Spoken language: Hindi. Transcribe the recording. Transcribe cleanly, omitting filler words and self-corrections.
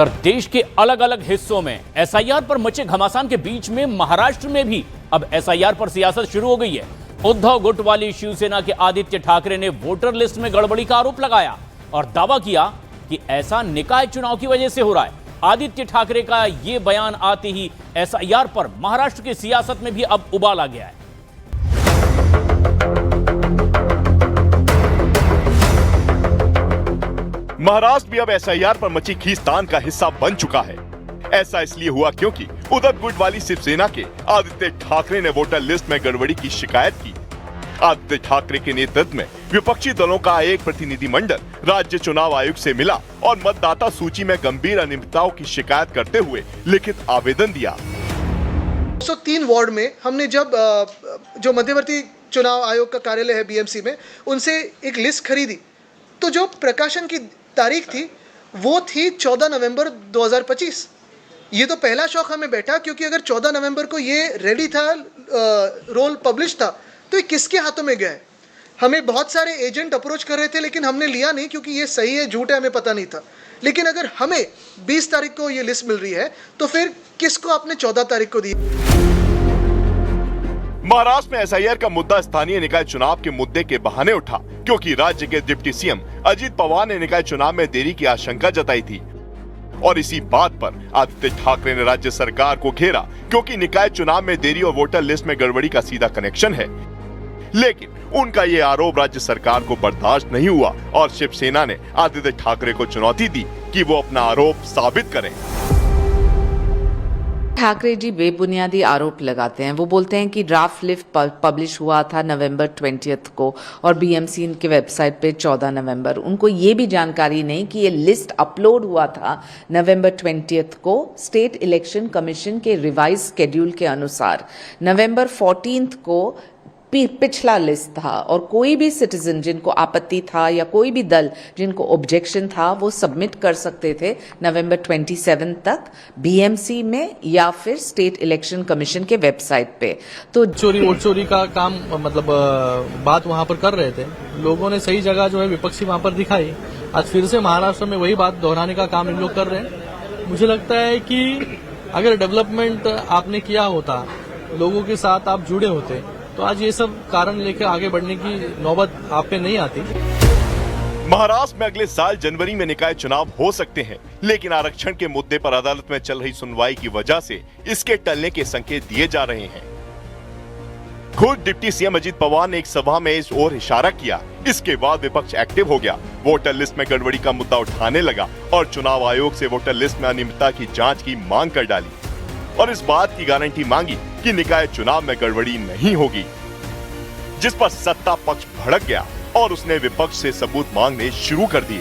और देश के अलग अलग हिस्सों में एसआईआर पर मचे घमासान के बीच में महाराष्ट्र में भी अब एसआईआर पर सियासत शुरू हो गई है। उद्धव गुट वाली शिवसेना के आदित्य ठाकरे ने वोटर लिस्ट में गड़बड़ी का आरोप लगाया और दावा किया कि ऐसा निकाय चुनाव की वजह से हो रहा है। आदित्य ठाकरे का यह बयान आते ही एसआईआर पर महाराष्ट्र की सियासत में भी अब उबाल आ गया है। महाराष्ट्र भी अब एसआईआर पर मची खींचतान का हिस्सा बन चुका है। ऐसा इसलिए हुआ क्योंकि उद्धव गुट वाली शिवसेना के आदित्य ठाकरे ने वोटर लिस्ट में गड़बड़ी की शिकायत की। आदित्य ठाकरे के नेतृत्व में विपक्षी दलों का एक प्रतिनिधिमंडल राज्य चुनाव आयोग से मिला और मतदाता सूची में गंभीर अनियमितताओं की शिकायत करते हुए लिखित आवेदन दिया। 103 वार्ड में हमने जब जो मध्यवर्ती चुनाव आयोग का कार्यालय है बीएमसी में, उनसे एक लिस्ट खरीदी, तो जो प्रकाशन की तारीख थी वो थी 14 नवंबर 2025। ये तो पहला शौक हमें बैठा, क्योंकि अगर 14 नवंबर को ये रेडी था, रोल पब्लिश था, तो ये किसके हाथों में गया है? हमें बहुत सारे एजेंट अप्रोच कर रहे थे, लेकिन हमने लिया नहीं, क्योंकि ये सही है झूठ है हमें पता नहीं था। लेकिन अगर हमें 20 तारीख को ये लिस्ट मिल रही है, तो फिर किसको आपने 14 तारीख को दी? महाराष्ट्र में एसआईआर का मुद्दा स्थानीय निकाय चुनाव के मुद्दे के बहाने उठा, क्योंकि राज्य के डिप्टी सीएम अजित पवार ने निकाय चुनाव में देरी की आशंका जताई थी और इसी बात पर आदित्य ठाकरे ने राज्य सरकार को घेरा, क्योंकि निकाय चुनाव में देरी और वोटर लिस्ट में गड़बड़ी का सीधा कनेक्शन है। लेकिन उनका ये आरोप राज्य सरकार को बर्दाश्त नहीं हुआ और शिवसेना ने आदित्य ठाकरे को चुनौती दी कि वो अपना आरोप साबित करें। ठाकरे जी बेबुनियादी आरोप लगाते हैं। वो बोलते हैं कि ड्राफ्ट लिस्ट पब्लिश हुआ था नवंबर 20 को और बीएमसी के वेबसाइट पे 14 नवंबर। उनको ये भी जानकारी नहीं कि ये लिस्ट अपलोड हुआ था नवंबर 20 को स्टेट इलेक्शन कमीशन के रिवाइज शेड्यूल के अनुसार। नवंबर 14 को पिछला लिस्ट था और कोई भी सिटीजन जिनको आपत्ति था या कोई भी दल जिनको ऑब्जेक्शन था वो सबमिट कर सकते थे नवंबर 27 तक बीएमसी में या फिर स्टेट इलेक्शन कमीशन के वेबसाइट पे। तो वोट चोरी का काम मतलब बात वहां पर कर रहे थे लोगों ने, सही जगह जो है विपक्षी वहां पर दिखाई। आज फिर से महाराष्ट्र में वही बात दोहराने का काम इन लोग कर रहे हैं। मुझे लगता है कि अगर डेवलपमेंट आपने किया होता, लोगों के साथ आप जुड़े होते, तो आज ये सब कारण लेकर आगे बढ़ने की नौबत आप पे नहीं आती। महाराष्ट्र में अगले साल जनवरी में निकाय चुनाव हो सकते हैं, लेकिन आरक्षण के मुद्दे पर अदालत में चल रही सुनवाई की वजह से इसके टलने के संकेत दिए जा रहे हैं। खुद डिप्टी सीएम अजित पवार ने एक सभा में इस ओर इशारा किया। इसके बाद विपक्ष एक्टिव हो गया, वोटर लिस्ट में गड़बड़ी का मुद्दा उठाने लगा और चुनाव आयोग से वोटर लिस्ट में अनियमितता की जांच की मांग कर डाली और इस बात की गारंटी मांगी कि निकाय चुनाव में गड़बड़ी नहीं होगी, जिस पर सत्ता पक्ष भड़क गया और उसने विपक्ष से सबूत मांगने शुरू कर दिए।